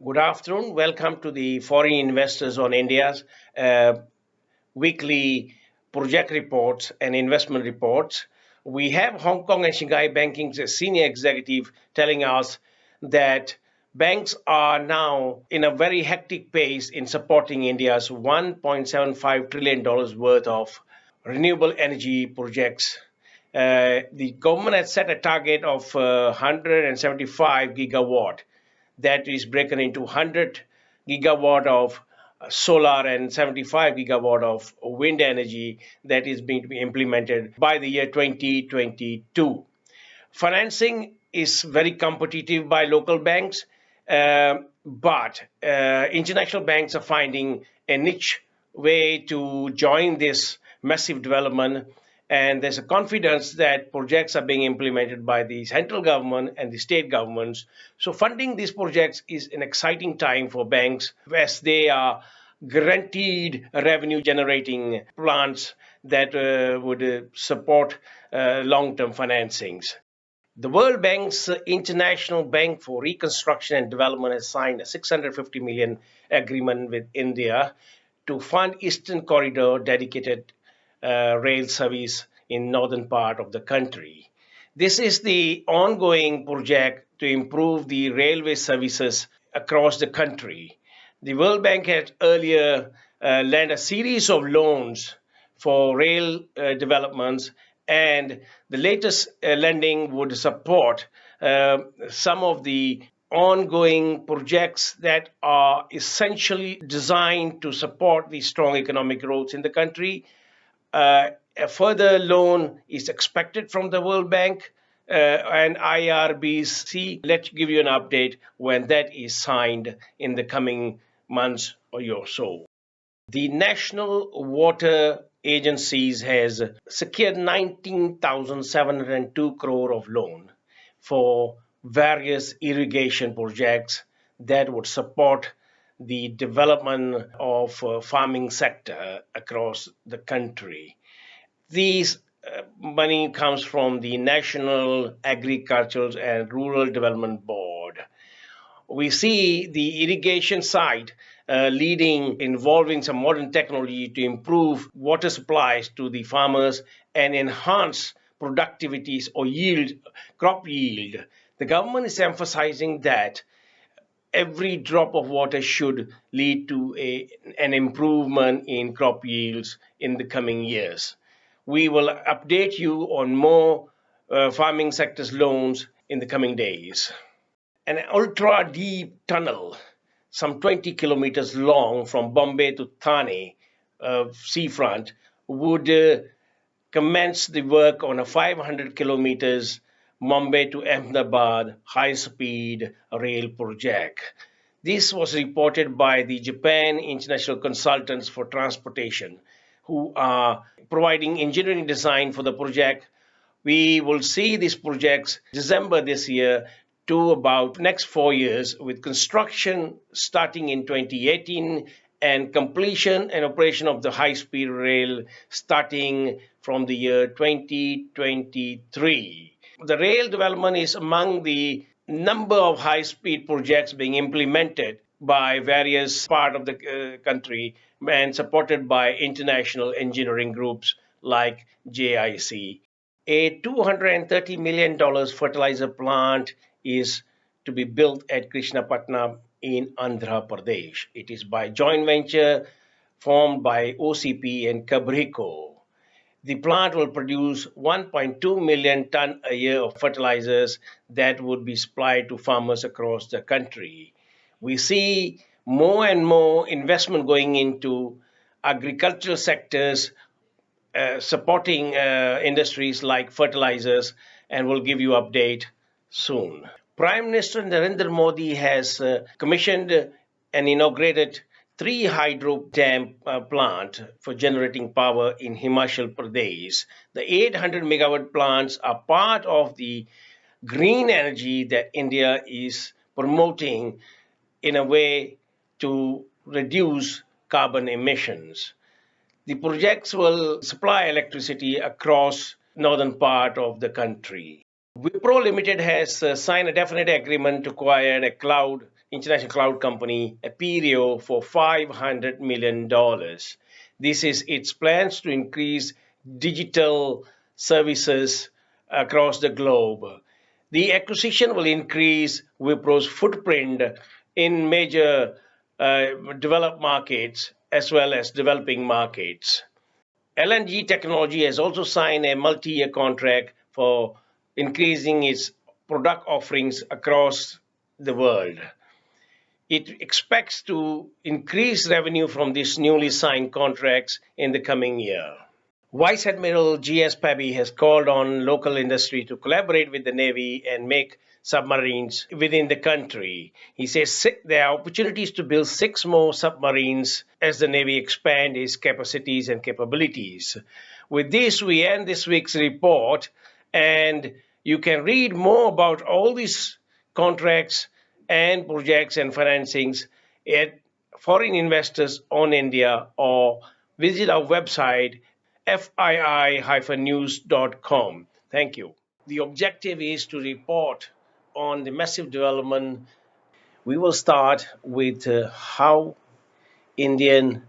Good afternoon. Welcome to the Foreign Investors on India's weekly project reports and investment reports. We have Hong Kong and Shanghai Banking's senior executive telling us that banks are now in a very hectic pace in supporting India's $1.75 trillion worth of renewable energy projects. The government has set a target of 175 gigawatt that is broken into 100 gigawatt of solar and 75 gigawatt of wind energy that is being to be implemented by the year 2022. Financing is very competitive by local banks, but international banks are finding a niche way to join this massive development, and there's a confidence that projects are being implemented by the central government and the state governments. So funding these projects is an exciting time for banks as they are guaranteed revenue generating plants that would support long-term financings. The World Bank's International Bank for Reconstruction and Development has signed a 650 million agreement with India to fund Eastern Corridor dedicated rail service in northern part of the country. This is the ongoing project to improve the railway services across the country. The World Bank had earlier lent a series of loans for rail developments, and the latest lending would support some of the ongoing projects that are essentially designed to support the strong economic growth in the country. A further loan is expected from the World Bank and IRBC. Let's give you an update when that is signed in the coming months or so. The National Water Agencies has secured 19,702 crore of loan for various irrigation projects that would support the development of farming sector across the country. These money comes from the National Agricultural and Rural Development Board. We see the irrigation side involving some modern technology to improve water supplies to the farmers and enhance productivities or crop yield. The government is emphasizing that every drop of water should lead to an improvement in crop yields in the coming years. We will update you on more farming sector's loans in the coming days. An ultra deep tunnel, some 20 kilometers long from Bombay to Thane seafront, would commence the work on a 500 kilometers Mumbai to Ahmedabad high-speed rail project. This was reported by the Japan International Consultants for Transportation, who are providing engineering design for the project. We will see these projects December this year to about next 4 years, with construction starting in 2018 and completion and operation of the high-speed rail starting from the year 2023. The rail development is among the number of high-speed projects being implemented by various parts of the country and supported by international engineering groups like JIC. A $230 million fertilizer plant is to be built at Krishnapatnam in Andhra Pradesh. It is by joint venture formed by OCP and Cabrico. The plant will produce 1.2 million ton a year of fertilizers that would be supplied to farmers across the country. We see more and more investment going into agricultural sectors, supporting industries like fertilizers, and we'll give you update soon. Prime Minister Narendra Modi has commissioned and inaugurated 3 hydro dam plant for generating power in Himachal Pradesh. The 800 megawatt plants are part of the green energy that India is promoting in a way to reduce carbon emissions. The projects will supply electricity across northern part of the country. Wipro Limited has signed a definite agreement to acquire a cloud international cloud company Appirio for $500 million. This is its plans to increase digital services across the globe. The acquisition will increase Wipro's footprint in major developed markets as well as developing markets. LNG Technology has also signed a multi-year contract for increasing its product offerings across the world. It expects to increase revenue from these newly signed contracts in the coming year. Vice Admiral G.S. Pabby has called on local industry to collaborate with the Navy and make submarines within the country. He says there are opportunities to build 6 more submarines as the Navy expands its capacities and capabilities. With this, we end this week's report, and you can read more about all these contracts and projects and financings at Foreign Investors on India, or visit our website fii-news.com. Thank you. The objective is to report on the massive development. We will start with how Indian